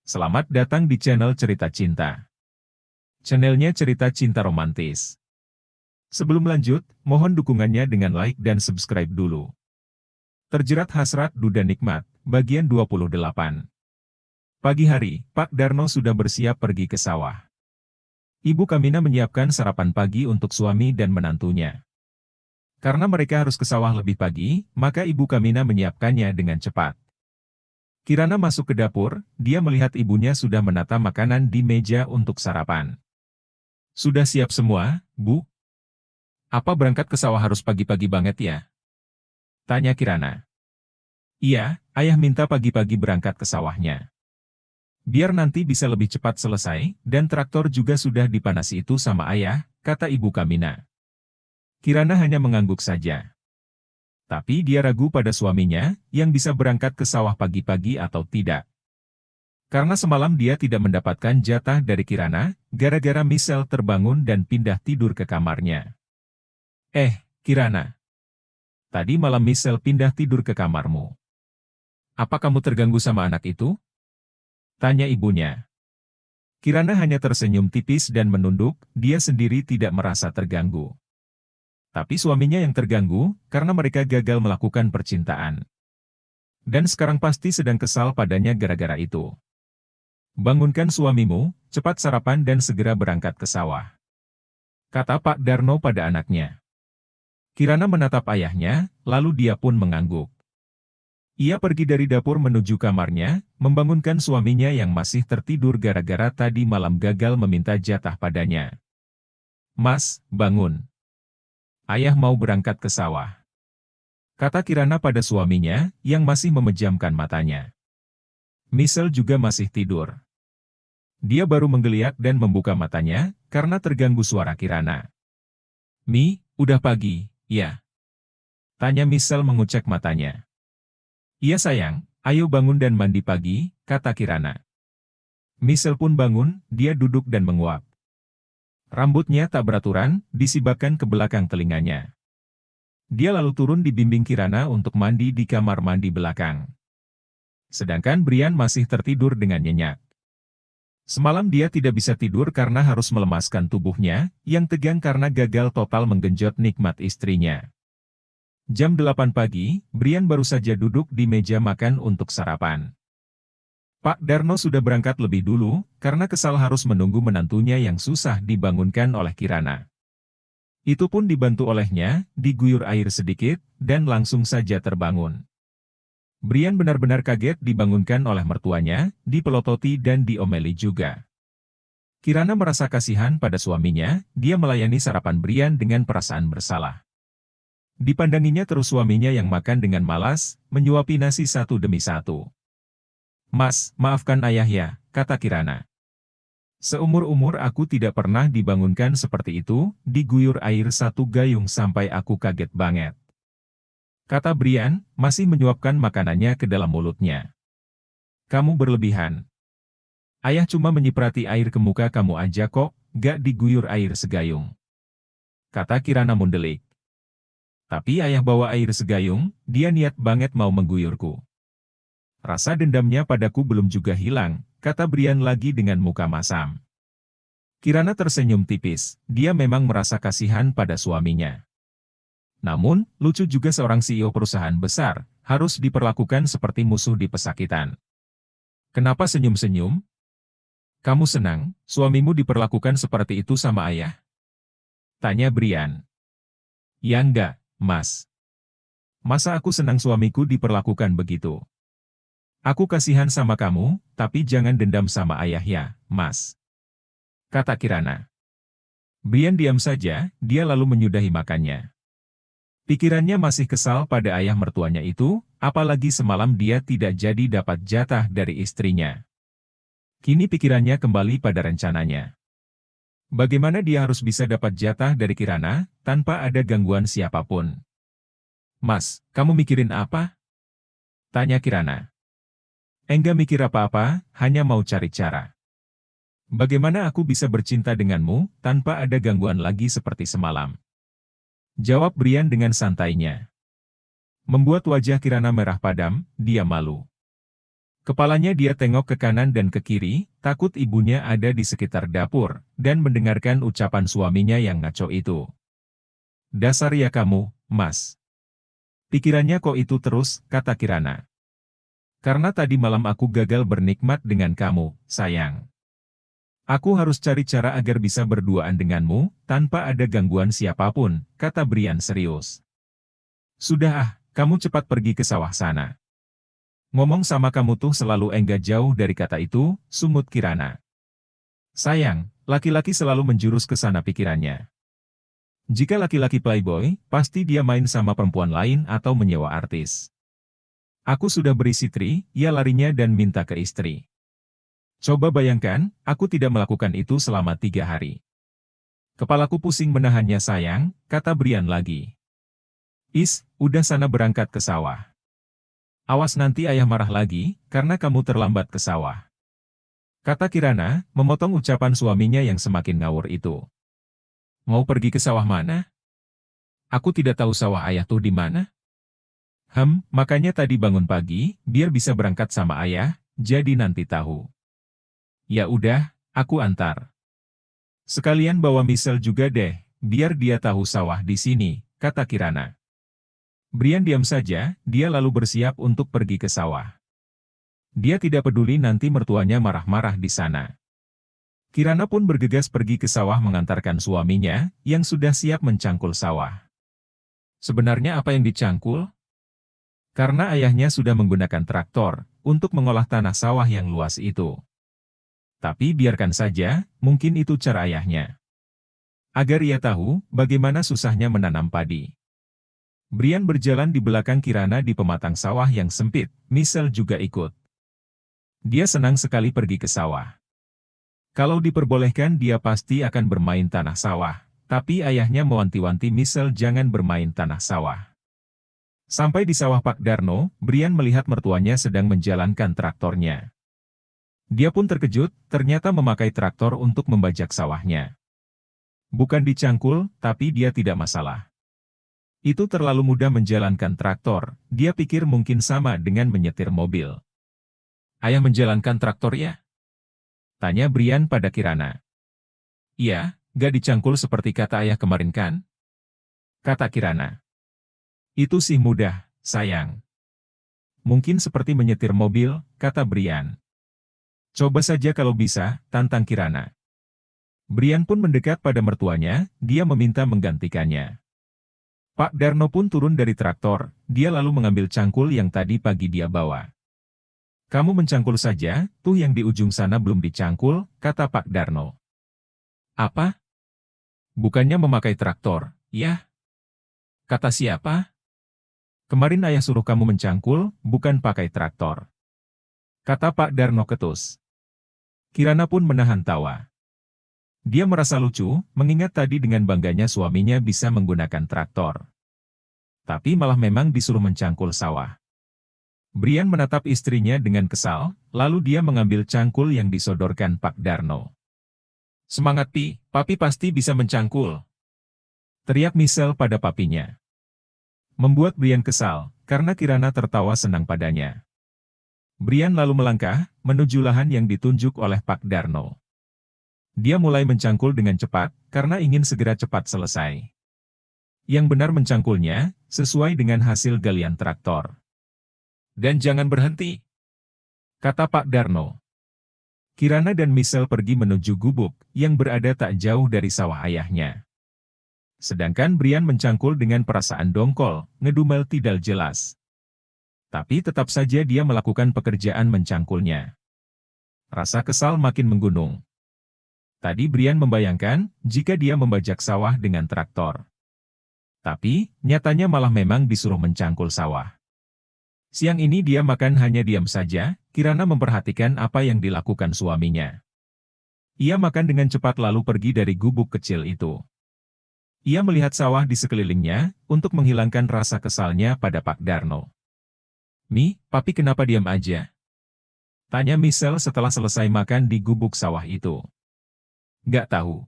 Selamat datang di channel Cerita Cinta. Channelnya cerita cinta romantis. Sebelum lanjut, mohon dukungannya dengan like dan subscribe dulu. Terjerat hasrat duda nikmat, bagian 28. Pagi hari, Pak Darno sudah bersiap pergi ke sawah. Ibu Kamina menyiapkan sarapan pagi untuk suami dan menantunya. Karena mereka harus ke sawah lebih pagi, maka Ibu Kamina menyiapkannya dengan cepat. Kirana masuk ke dapur, dia melihat ibunya sudah menata makanan di meja untuk sarapan. "Sudah siap semua, Bu? Apa berangkat ke sawah harus pagi-pagi banget ya?" tanya Kirana. "Iya, Ayah minta pagi-pagi berangkat ke sawahnya. Biar nanti bisa lebih cepat selesai, dan traktor juga sudah dipanasi itu sama Ayah," kata Ibu Kamina. Kirana hanya mengangguk saja. Tapi dia ragu pada suaminya, yang bisa berangkat ke sawah pagi-pagi atau tidak. Karena semalam dia tidak mendapatkan jatah dari Kirana, gara-gara Michelle terbangun dan pindah tidur ke kamarnya. Kirana. Tadi malam Michelle pindah tidur ke kamarmu. Apa kamu terganggu sama anak itu?" tanya ibunya. Kirana hanya tersenyum tipis dan menunduk, dia sendiri tidak merasa terganggu. Tapi suaminya yang terganggu, karena mereka gagal melakukan percintaan. Dan sekarang pasti sedang kesal padanya gara-gara itu. "Bangunkan suamimu, cepat sarapan dan segera berangkat ke sawah," kata Pak Darno pada anaknya. Kirana menatap ayahnya, lalu dia pun mengangguk. Ia pergi dari dapur menuju kamarnya, membangunkan suaminya yang masih tertidur gara-gara tadi malam gagal meminta jatah padanya. "Mas, bangun. Ayah mau berangkat ke sawah," kata Kirana pada suaminya, yang masih memejamkan matanya. Michelle juga masih tidur. Dia baru menggeliat dan membuka matanya, karena terganggu suara Kirana. "Mi, udah pagi, ya?" tanya Michelle mengucek matanya. "Iya sayang, ayo bangun dan mandi pagi," kata Kirana. Michelle pun bangun, dia duduk dan menguap. Rambutnya tak beraturan, disibakkan ke belakang telinganya. Dia lalu turun dibimbing Kirana untuk mandi di kamar mandi belakang. Sedangkan Brian masih tertidur dengan nyenyak. Semalam dia tidak bisa tidur karena harus melemaskan tubuhnya, yang tegang karena gagal total menggenjot nikmat istrinya. Jam 8 pagi, Brian baru saja duduk di meja makan untuk sarapan. Pak Darno sudah berangkat lebih dulu, karena kesal harus menunggu menantunya yang susah dibangunkan oleh Kirana. Itu pun dibantu olehnya, diguyur air sedikit, dan langsung saja terbangun. Brian benar-benar kaget dibangunkan oleh mertuanya, dipelototi dan diomeli juga. Kirana merasa kasihan pada suaminya, dia melayani sarapan Brian dengan perasaan bersalah. Dipandanginya terus suaminya yang makan dengan malas, menyuapi nasi satu demi satu. "Mas, maafkan ayah ya," kata Kirana. "Seumur-umur aku tidak pernah dibangunkan seperti itu, diguyur air satu gayung sampai aku kaget banget," kata Brian, masih menyuapkan makanannya ke dalam mulutnya. "Kamu berlebihan. Ayah cuma menyiprati air ke muka kamu aja kok, gak diguyur air segayung," kata Kirana mundelik. "Tapi ayah bawa air segayung, dia niat banget mau mengguyurku. Rasa dendamnya padaku belum juga hilang," kata Brian lagi dengan muka masam. Kirana tersenyum tipis, dia memang merasa kasihan pada suaminya. Namun, lucu juga seorang CEO perusahaan besar, harus diperlakukan seperti musuh di pesakitan. "Kenapa senyum-senyum? Kamu senang, suamimu diperlakukan seperti itu sama ayah?" tanya Brian. "Ya enggak, Mas. Masa aku senang suamiku diperlakukan begitu? Aku kasihan sama kamu, tapi jangan dendam sama ayah ya, Mas," kata Kirana. Brian diam saja, dia lalu menyudahi makannya. Pikirannya masih kesal pada ayah mertuanya itu, apalagi semalam dia tidak jadi dapat jatah dari istrinya. Kini pikirannya kembali pada rencananya. Bagaimana dia harus bisa dapat jatah dari Kirana, tanpa ada gangguan siapapun? "Mas, kamu mikirin apa?" tanya Kirana. "Enggak mikir apa-apa, hanya mau cari cara. Bagaimana aku bisa bercinta denganmu, tanpa ada gangguan lagi seperti semalam?" jawab Brian dengan santainya. Membuat wajah Kirana merah padam, dia malu. Kepalanya dia tengok ke kanan dan ke kiri, takut ibunya ada di sekitar dapur, dan mendengarkan ucapan suaminya yang ngaco itu. Dasar ya kamu, Mas. Pikirannya kok itu terus, kata Kirana. Karena tadi malam aku gagal bernikmat dengan kamu, sayang. Aku harus cari cara agar bisa berduaan denganmu, tanpa ada gangguan siapapun, kata Brian serius. Sudah ah, kamu cepat pergi ke sawah sana. Ngomong sama kamu tuh selalu enggak jauh dari kata itu, sumut Kirana. Sayang, laki-laki selalu menjurus ke sana pikirannya. Jika laki-laki playboy, pasti dia main sama perempuan lain atau menyewa artis. Aku sudah berisi tri, ia larinya dan minta ke istri. Coba bayangkan, aku tidak melakukan itu selama 3 hari. Kepalaku pusing menahannya sayang, kata Brian lagi. Udah sana berangkat ke sawah. Awas nanti ayah marah lagi, karena kamu terlambat ke sawah. Kata Kirana, memotong ucapan suaminya yang semakin ngawur itu. Mau pergi ke sawah mana? Aku tidak tahu sawah ayah tuh di mana. Makanya tadi bangun pagi, biar bisa berangkat sama ayah, jadi nanti tahu. Ya udah, aku antar. Sekalian bawa Michelle juga deh, biar dia tahu sawah di sini, kata Kirana. Brian diam saja, dia lalu bersiap untuk pergi ke sawah. Dia tidak peduli nanti mertuanya marah-marah di sana. Kirana pun bergegas pergi ke sawah mengantarkan suaminya, yang sudah siap mencangkul sawah. Sebenarnya apa yang dicangkul? Karena ayahnya sudah menggunakan traktor, untuk mengolah tanah sawah yang luas itu. Tapi biarkan saja, mungkin itu cara ayahnya. Agar ia tahu, bagaimana susahnya menanam padi. Brian berjalan di belakang Kirana di pematang sawah yang sempit, Michelle juga ikut. Dia senang sekali pergi ke sawah. Kalau diperbolehkan dia pasti akan bermain tanah sawah, tapi ayahnya mewanti-wanti Michelle jangan bermain tanah sawah. Sampai di sawah Pak Darno, Brian melihat mertuanya sedang menjalankan traktornya. Dia pun terkejut, ternyata memakai traktor untuk membajak sawahnya. Bukan dicangkul, tapi dia tidak masalah. Itu terlalu mudah menjalankan traktor, dia pikir mungkin sama dengan menyetir mobil. Ayah menjalankan traktor ya? Tanya Brian pada Kirana. Iya, gak dicangkul seperti kata ayah kemarin kan? Kata Kirana. Itu sih mudah, sayang. Mungkin seperti menyetir mobil, kata Brian. Coba saja kalau bisa, tantang Kirana. Brian pun mendekat pada mertuanya, dia meminta menggantikannya. Pak Darno pun turun dari traktor, dia lalu mengambil cangkul yang tadi pagi dia bawa. Kamu mencangkul saja, tuh yang di ujung sana belum dicangkul, kata Pak Darno. Apa? Bukannya memakai traktor, ya? Kata siapa? Kemarin ayah suruh kamu mencangkul, bukan pakai traktor. Kata Pak Darno ketus. Kirana pun menahan tawa. Dia merasa lucu, mengingat tadi dengan bangganya suaminya bisa menggunakan traktor. Tapi malah memang disuruh mencangkul sawah. Brian menatap istrinya dengan kesal, lalu dia mengambil cangkul yang disodorkan Pak Darno. Semangat Pi, Papi pasti bisa mencangkul. Teriak Michelle pada papinya. Membuat Brian kesal, karena Kirana tertawa senang padanya. Brian lalu melangkah, menuju lahan yang ditunjuk oleh Pak Darno. Dia mulai mencangkul dengan cepat, karena ingin segera cepat selesai. Yang benar mencangkulnya, sesuai dengan hasil galian traktor. Dan jangan berhenti, kata Pak Darno. Kirana dan Michelle pergi menuju gubuk, yang berada tak jauh dari sawah ayahnya. Sedangkan Brian mencangkul dengan perasaan dongkol, ngedumel tidak jelas. Tapi tetap saja dia melakukan pekerjaan mencangkulnya. Rasa kesal makin menggunung. Tadi Brian membayangkan, jika dia membajak sawah dengan traktor. Tapi, nyatanya malah memang disuruh mencangkul sawah. Siang ini dia makan hanya diam saja, Kirana memperhatikan apa yang dilakukan suaminya. Ia makan dengan cepat lalu pergi dari gubuk kecil itu. Ia melihat sawah di sekelilingnya, untuk menghilangkan rasa kesalnya pada Pak Darno. Mi, Papi kenapa diam aja? Tanya Michelle setelah selesai makan di gubuk sawah itu. Gak tahu.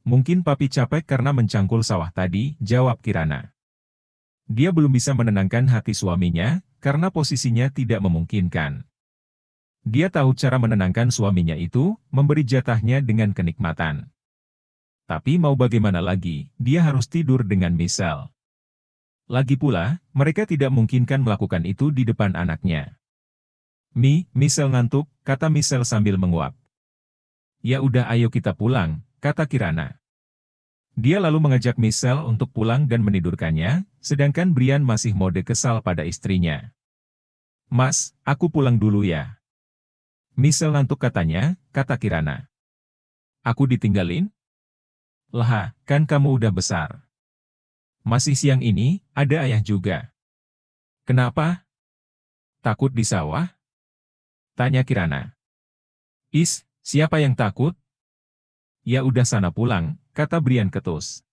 Mungkin Papi capek karena mencangkul sawah tadi, jawab Kirana. Dia belum bisa menenangkan hati suaminya, karena posisinya tidak memungkinkan. Dia tahu cara menenangkan suaminya itu, memberi jatahnya dengan kenikmatan. Tapi mau bagaimana lagi, dia harus tidur dengan Michelle. Lagi pula, mereka tidak mungkinkan melakukan itu di depan anaknya. Michelle ngantuk, kata Michelle sambil menguap. Ya udah ayo kita pulang, kata Kirana. Dia lalu mengajak Michelle untuk pulang dan menidurkannya, sedangkan Brian masih mode kesal pada istrinya. Mas, aku pulang dulu ya. Michelle ngantuk katanya, kata Kirana. Aku ditinggalin? Lah, kan kamu udah besar. Masih siang ini, ada ayah juga. Kenapa? Takut di sawah? Tanya Kirana. Siapa yang takut? Ya udah sana pulang, kata Brian ketus.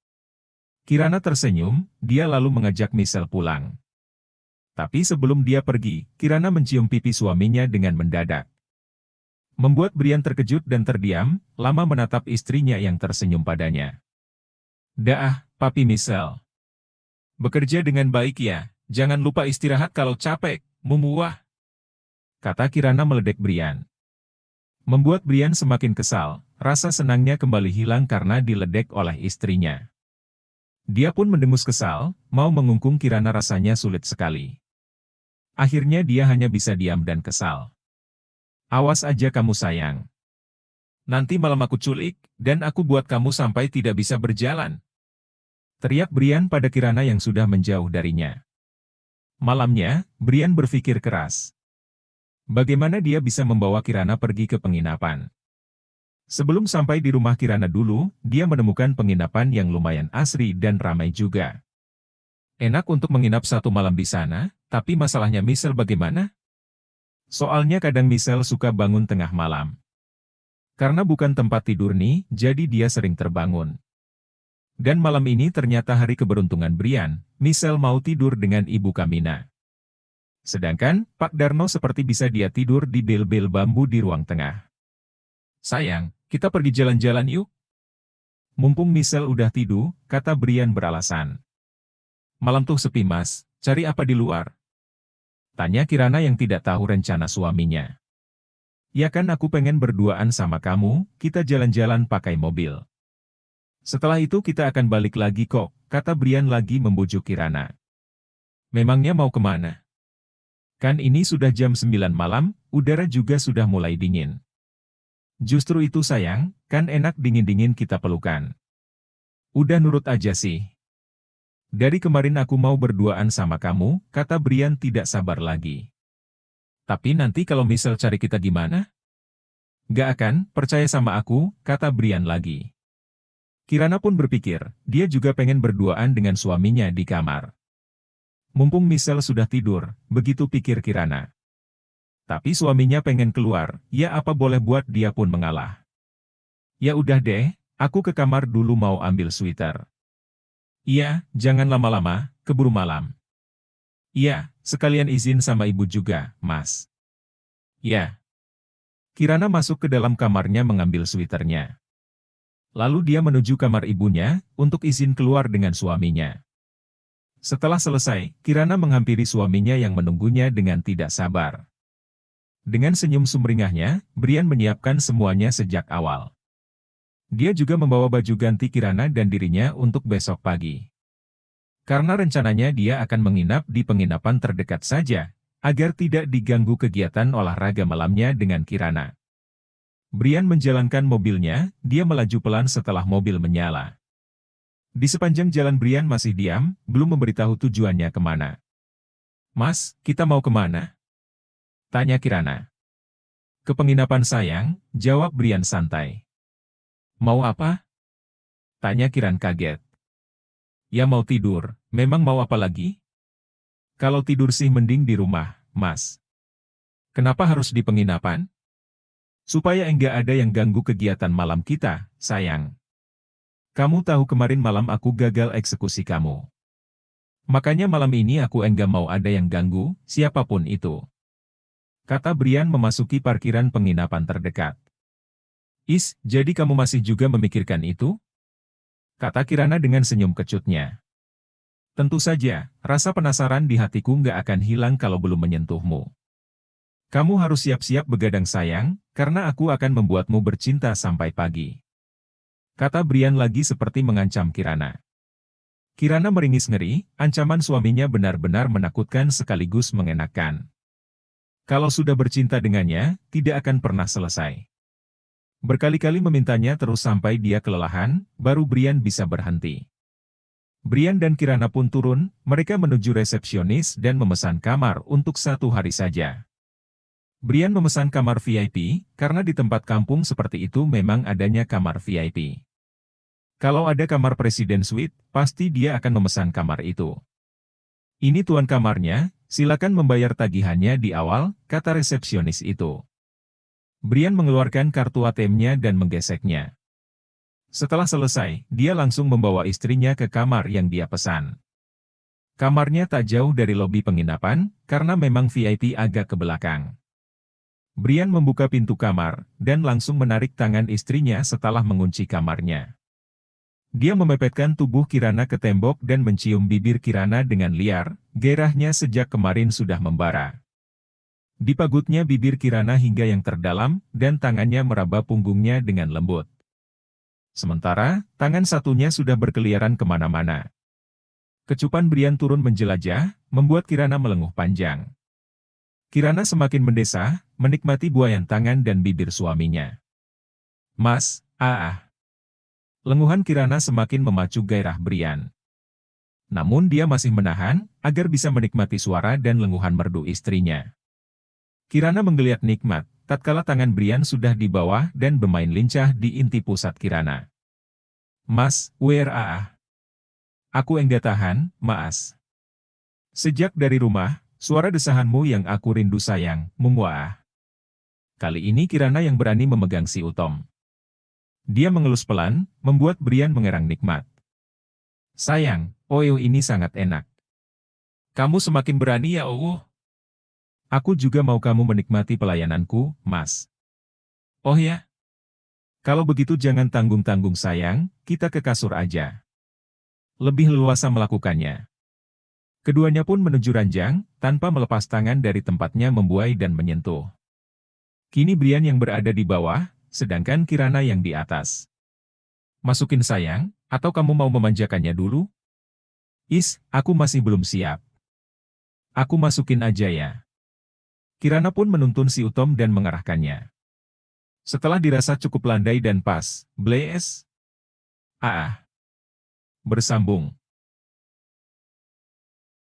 Kirana tersenyum, dia lalu mengajak Michelle pulang. Tapi sebelum dia pergi, Kirana mencium pipi suaminya dengan mendadak. Membuat Brian terkejut dan terdiam, lama menatap istrinya yang tersenyum padanya. Dah, Papi Michelle. Bekerja dengan baik ya, jangan lupa istirahat kalau capek, mumuah. Kata Kirana meledek Brian. Membuat Brian semakin kesal, rasa senangnya kembali hilang karena diledek oleh istrinya. Dia pun mendengus kesal, mau mengungkung Kirana rasanya sulit sekali. Akhirnya dia hanya bisa diam dan kesal. Awas aja kamu sayang. Nanti malam aku culik, dan aku buat kamu sampai tidak bisa berjalan. Teriak Brian pada Kirana yang sudah menjauh darinya. Malamnya, Brian berpikir keras. Bagaimana dia bisa membawa Kirana pergi ke penginapan? Sebelum sampai di rumah Kirana dulu, dia menemukan penginapan yang lumayan asri dan ramai juga. Enak untuk menginap satu malam di sana, tapi masalahnya Michelle bagaimana? Soalnya kadang Michelle suka bangun tengah malam. Karena bukan tempat tidur nih, jadi dia sering terbangun. Dan malam ini ternyata hari keberuntungan Brian, Michelle mau tidur dengan Ibu Kamina. Sedangkan, Pak Darno seperti bisa dia tidur di bel-bel bambu di ruang tengah. Sayang, kita pergi jalan-jalan yuk. Mumpung Michelle udah tidur, kata Brian beralasan. Malam tuh sepi mas, cari apa di luar? Tanya Kirana yang tidak tahu rencana suaminya. Ya kan aku pengen berduaan sama kamu, kita jalan-jalan pakai mobil. Setelah itu kita akan balik lagi kok, kata Brian lagi membujuk Kirana. Memangnya mau kemana? Kan ini sudah jam 9 malam, udara juga sudah mulai dingin. Justru itu sayang, kan enak dingin-dingin kita pelukan. Udah nurut aja sih. Dari kemarin aku mau berduaan sama kamu, kata Brian tidak sabar lagi. Tapi nanti kalau Michelle cari kita gimana? Gak akan, percaya sama aku, kata Brian lagi. Kirana pun berpikir, dia juga pengen berduaan dengan suaminya di kamar. Mumpung Michelle sudah tidur, begitu pikir Kirana. Tapi suaminya pengen keluar, ya apa boleh buat dia pun mengalah. Ya udah deh, aku ke kamar dulu mau ambil sweater. Iya, jangan lama-lama, keburu malam. Iya, sekalian izin sama ibu juga, mas. Ya. Kirana masuk ke dalam kamarnya mengambil sweaternya. Lalu dia menuju kamar ibunya, untuk izin keluar dengan suaminya. Setelah selesai, Kirana menghampiri suaminya yang menunggunya dengan tidak sabar. Dengan senyum sumringahnya, Brian menyiapkan semuanya sejak awal. Dia juga membawa baju ganti Kirana dan dirinya untuk besok pagi. Karena rencananya dia akan menginap di penginapan terdekat saja, agar tidak diganggu kegiatan olahraga malamnya dengan Kirana. Brian menjalankan mobilnya, dia melaju pelan setelah mobil menyala. Di sepanjang jalan Brian masih diam, belum memberitahu tujuannya kemana. Mas, kita mau kemana? Tanya Kirana. Ke penginapan sayang, jawab Brian santai. Mau apa? Tanya Kiran kaget. Ya mau tidur, memang mau apa lagi? Kalau tidur sih mending di rumah, mas. Kenapa harus di penginapan? Supaya enggak ada yang ganggu kegiatan malam kita, sayang. Kamu tahu kemarin malam aku gagal eksekusi kamu. Makanya malam ini aku enggak mau ada yang ganggu, siapapun itu. Kata Brian memasuki parkiran penginapan terdekat. Jadi kamu masih juga memikirkan itu? Kata Kirana dengan senyum kecutnya. Tentu saja, rasa penasaran di hatiku nggak akan hilang kalau belum menyentuhmu. Kamu harus siap-siap begadang sayang, karena aku akan membuatmu bercinta sampai pagi. Kata Brian lagi seperti mengancam Kirana. Kirana meringis ngeri, ancaman suaminya benar-benar menakutkan sekaligus mengenakkan. Kalau sudah bercinta dengannya, tidak akan pernah selesai. Berkali-kali memintanya terus sampai dia kelelahan, baru Brian bisa berhenti. Brian dan Kirana pun turun, mereka menuju resepsionis dan memesan kamar untuk 1 hari saja. Brian memesan kamar VIP, karena di tempat kampung seperti itu memang adanya kamar VIP. Kalau ada kamar presiden suite, pasti dia akan memesan kamar itu. Ini tuan kamarnya, silakan membayar tagihannya di awal, kata resepsionis itu. Brian mengeluarkan kartu ATM-nya dan menggeseknya. Setelah selesai, dia langsung membawa istrinya ke kamar yang dia pesan. Kamarnya tak jauh dari lobi penginapan, karena memang VIP agak ke belakang. Brian membuka pintu kamar, dan langsung menarik tangan istrinya setelah mengunci kamarnya. Dia memepetkan tubuh Kirana ke tembok dan mencium bibir Kirana dengan liar, gairahnya sejak kemarin sudah membara. Dipagutnya bibir Kirana hingga yang terdalam, dan tangannya meraba punggungnya dengan lembut. Sementara, tangan satunya sudah berkeliaran kemana-mana. Kecupan Brian turun menjelajah, membuat Kirana melenguh panjang. Kirana semakin mendesah, menikmati buayan tangan dan bibir suaminya. Mas, Lenguhan Kirana semakin memacu gairah Brian. Namun dia masih menahan, agar bisa menikmati suara dan lenguhan merdu istrinya. Kirana menggeliat nikmat, tatkala tangan Brian sudah di bawah dan bermain lincah di inti pusat Kirana. Mas, where Aku enggak tahan, Mas. Sejak dari rumah, suara desahanmu yang aku rindu sayang, mungwah. Kali ini Kirana yang berani memegang si Utom. Dia mengelus pelan, membuat Brian mengerang nikmat. Sayang, ini sangat enak. Kamu semakin berani ya Aku juga mau kamu menikmati pelayananku, Mas. Oh ya? Kalau begitu jangan tanggung-tanggung sayang, kita ke kasur aja. Lebih leluasa melakukannya. Keduanya pun menuju ranjang, tanpa melepas tangan dari tempatnya membuai dan menyentuh. Kini Brian yang berada di bawah, sedangkan Kirana yang di atas. Masukin sayang, atau kamu mau memanjakannya dulu? Aku masih belum siap. Aku masukin aja ya. Kirana pun menuntun si Utom dan mengarahkannya. Setelah dirasa cukup landai dan pas, Blaze. Bersambung.